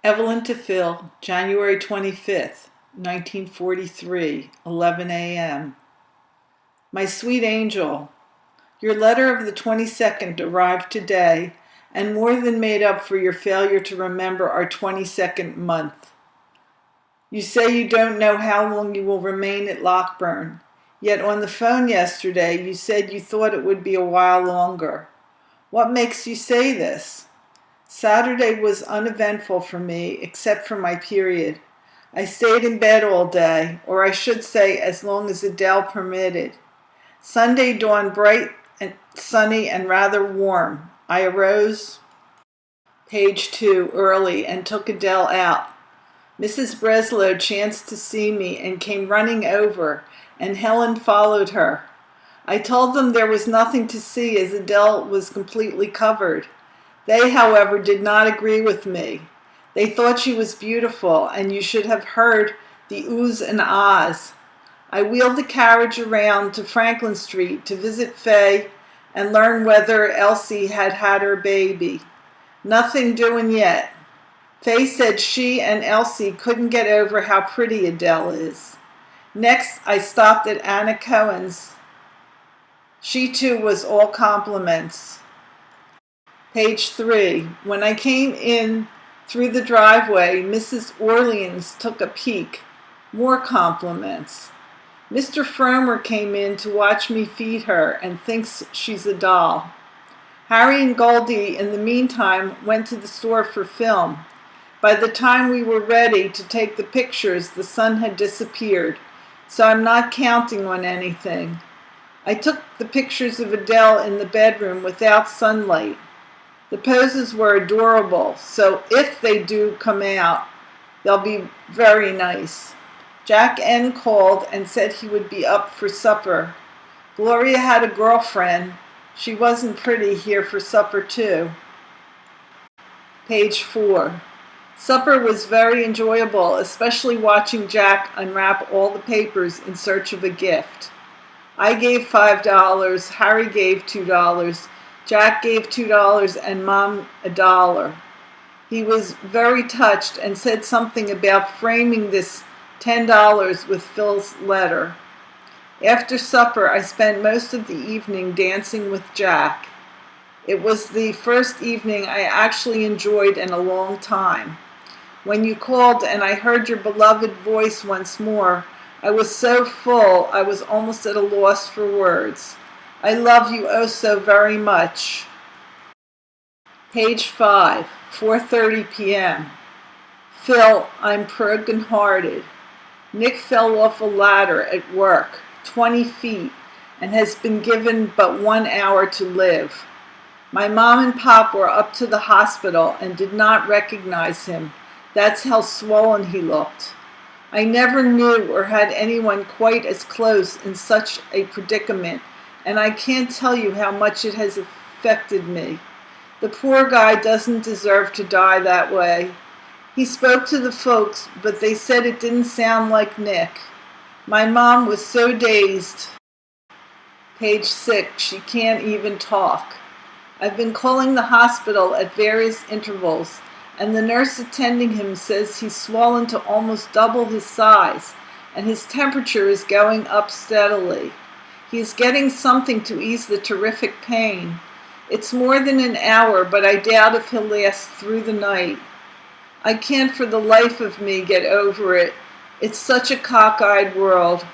Evelyn to Phil, January 25th, 1943, 11 a.m. My sweet angel, your letter of the 22nd arrived today and more than made up for your failure to remember our 22nd month. You say you don't know how long you will remain at Lockburn, yet on the phone yesterday you said you thought it would be a while longer. What makes you say this? Saturday was uneventful for me, except for my period. I stayed in bed all day, or I should say as long as Adele permitted. Sunday dawned bright and sunny and rather warm. I arose, page 2, early and took Adele out. Mrs. Breslow chanced to see me and came running over, and Helen followed her. I told them there was nothing to see as Adele was completely covered. They, however, did not agree with me. They thought she was beautiful, and you should have heard the oohs and ahs. I wheeled the carriage around to Franklin Street to visit Fay and learn whether Elsie had had her baby. Nothing doing yet. Fay said she and Elsie couldn't get over how pretty Adele is. Next, I stopped at Anna Cohen's. She, too, was all compliments. Page 3. When I came in through the driveway, Mrs. Orleans took a peek. More compliments. Mr. Fromer came in to watch me feed her and thinks she's a doll. Harry and Goldie, in the meantime, went to the store for film. By the time we were ready to take the pictures, the sun had disappeared, so I'm not counting on anything. I took the pictures of Adele in the bedroom without sunlight. The poses were adorable, so if they do come out, they'll be very nice. Jack N. called and said he would be up for supper. Gloria had a girlfriend. She wasn't pretty here for supper, too. Page 4. Supper was very enjoyable, especially watching Jack unwrap all the papers in search of a gift. I gave $5, Harry gave $2, Jack gave $2 and Mom $1. He was very touched and said something about framing this $10 with Phil's letter. After supper, I spent most of the evening dancing with Jack. It was the first evening I actually enjoyed in a long time. When you called and I heard your beloved voice once more, I was so full I was almost at a loss for words. I love you oh so very much. Page 5, 4:30 p.m. Phil, I'm broken-hearted. Nick fell off a ladder at work, 20 feet, and has been given but 1 hour to live. My mom and pop were up to the hospital and did not recognize him. That's how swollen he looked. I never knew or had anyone quite as close in such a predicament, and I can't tell you how much it has affected me. The poor guy doesn't deserve to die that way. He spoke to the folks, but they said it didn't sound like Nick. My mom was so dazed. Page 6, she can't even talk. I've been calling the hospital at various intervals, and the nurse attending him says he's swollen to almost double his size, and his temperature is going up steadily. He's getting something to ease the terrific pain. It's more than an hour, but I doubt if he'll last through the night. I can't for the life of me get over it. It's such a cockeyed world.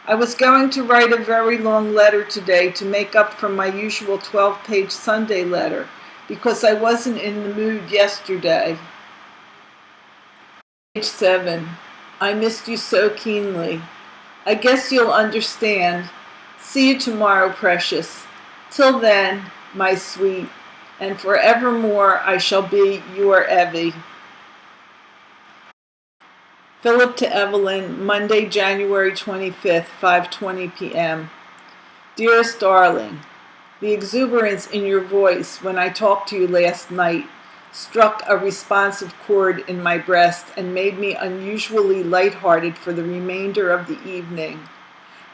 I was going to write a very long letter today to make up for my usual 12-page Sunday letter, because I wasn't in the mood yesterday. Page 7. I missed you so keenly. I guess you'll understand. See you tomorrow, precious. Till then, my sweet, and forevermore I shall be your Evie. Philip to Evelyn, Monday, January 25th, 5:20 p.m. Dearest darling, the exuberance in your voice when I talked to you last night struck a responsive chord in my breast and made me unusually lighthearted for the remainder of the evening.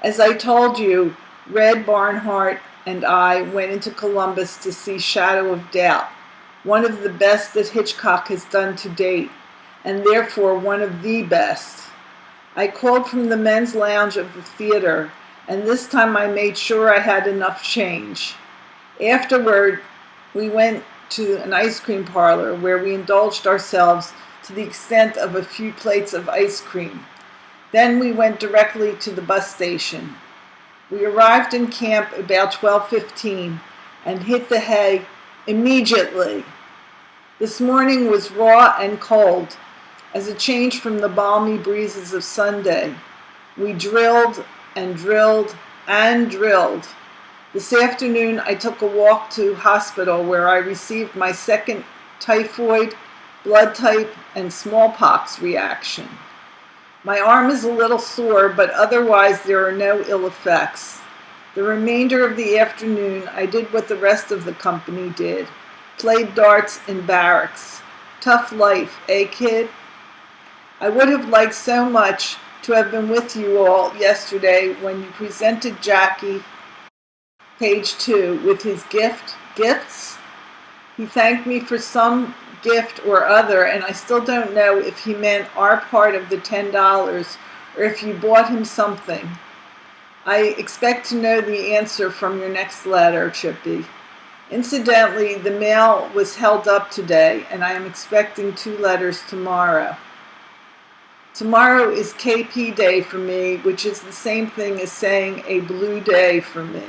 As I told you, Red Barnhart and I went into Columbus to see Shadow of Doubt, one of the best that Hitchcock has done to date, and therefore one of the best. I called from the men's lounge of the theater, and this time I made sure I had enough change. Afterward, we went to an ice cream parlor where we indulged ourselves to the extent of a few plates of ice cream. Then we went directly to the bus station. We arrived in camp about 12:15 and hit the hay immediately. This morning was raw and cold, as a change from the balmy breezes of Sunday. We drilled and drilled and drilled. This afternoon I took a walk to hospital where I received my second typhoid, blood type, and smallpox reaction. My arm is a little sore, but otherwise there are no ill effects. The remainder of the afternoon I did what the rest of the company did. Played darts in barracks. Tough life, eh, kid? I would have liked so much to have been with you all yesterday when you presented Jackie, page 2, with his gifts. He thanked me for some gift or other, and I still don't know if he meant our part of the $10 or if you bought him something. I expect to know the answer from your next letter, Chippy. Incidentally, the mail was held up today, and I am expecting 2 letters tomorrow. Tomorrow is KP Day for me, which is the same thing as saying a blue day for me.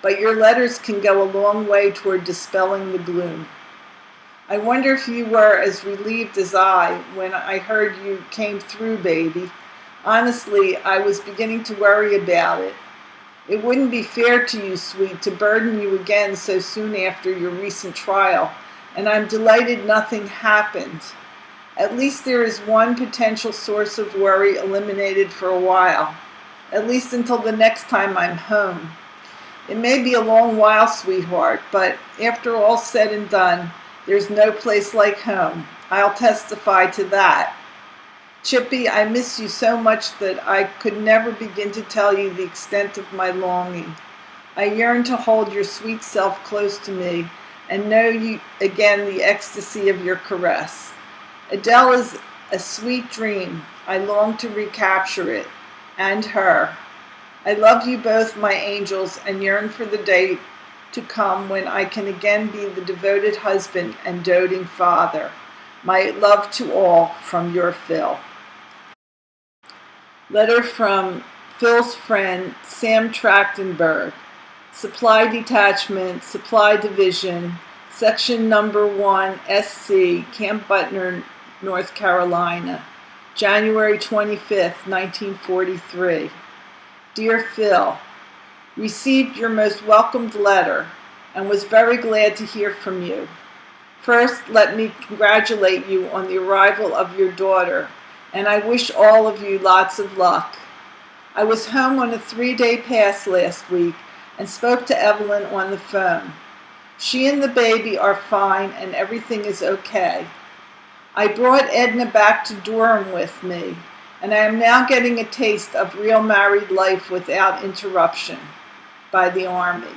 But your letters can go a long way toward dispelling the gloom. I wonder if you were as relieved as I when I heard you came through, baby. Honestly, I was beginning to worry about it. It wouldn't be fair to you, sweet, to burden you again so soon after your recent trial, and I'm delighted nothing happened. At least there is one potential source of worry eliminated for a while, at least until the next time I'm home. It may be a long while, sweetheart, but after all's said and done, there's no place like home. I'll testify to that. Chippy, I miss you so much that I could never begin to tell you the extent of my longing. I yearn to hold your sweet self close to me and know you again the ecstasy of your caress. Adele is a sweet dream. I long to recapture it, and her. I love you both, my angels, and yearn for the day to come when I can again be the devoted husband and doting father. My love to all, from your Phil. Letter from Phil's friend, Sam Trachtenberg. Supply Detachment, Supply Division, Section Number 1, SC, Camp Butner, North Carolina, January 25th, 1943. Dear Phil, received your most welcomed letter and was very glad to hear from you. First, let me congratulate you on the arrival of your daughter, and I wish all of you lots of luck. I was home on a 3-day pass last week and spoke to Evelyn on the phone. She and the baby are fine and everything is okay. I brought Edna back to Durham with me, and I am now getting a taste of real married life without interruption by the Army.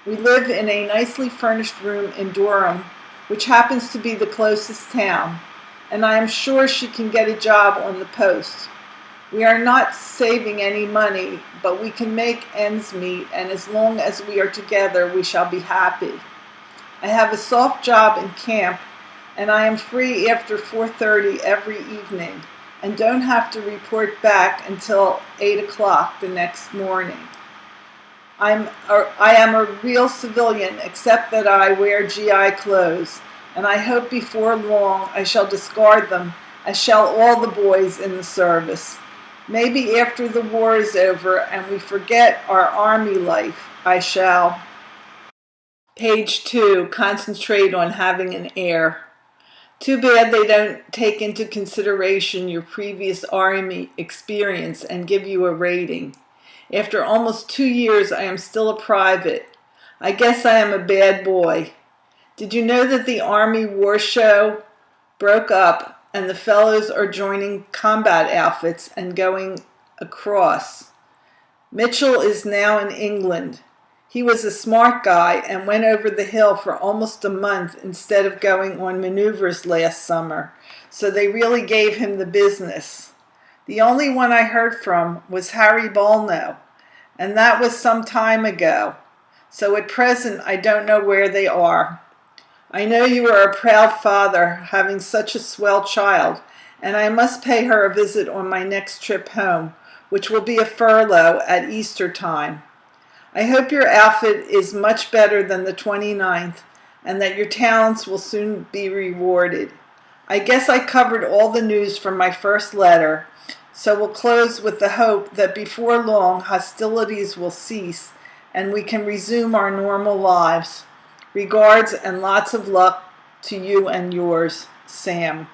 We live in a nicely furnished room in Durham, which happens to be the closest town, and I am sure she can get a job on the post. We are not saving any money, but we can make ends meet, and as long as we are together, we shall be happy. I have a soft job in camp, and I am free after 4:30 every evening, and don't have to report back until 8 o'clock the next morning. I am a real civilian, except that I wear GI clothes, and I hope before long I shall discard them, as shall all the boys in the service. Maybe after the war is over and we forget our Army life, I shall. Page 2, concentrate on having an heir. Too bad they don't take into consideration your previous Army experience and give you a rating. After almost 2 years, I am still a private. I guess I am a bad boy. Did you know that the Army War Show broke up and the fellows are joining combat outfits and going across? Mitchell is now in England. He was a smart guy and went over the hill for almost a month instead of going on maneuvers last summer, so they really gave him the business. The only one I heard from was Harry Bolno, and that was some time ago, so at present I don't know where they are. I know you are a proud father, having such a swell child, and I must pay her a visit on my next trip home, which will be a furlough at Easter time. I hope your outfit is much better than the 29th, and that your talents will soon be rewarded. I guess I covered all the news from my first letter, so we'll close with the hope that before long hostilities will cease and we can resume our normal lives. Regards and lots of luck to you and yours, Sam.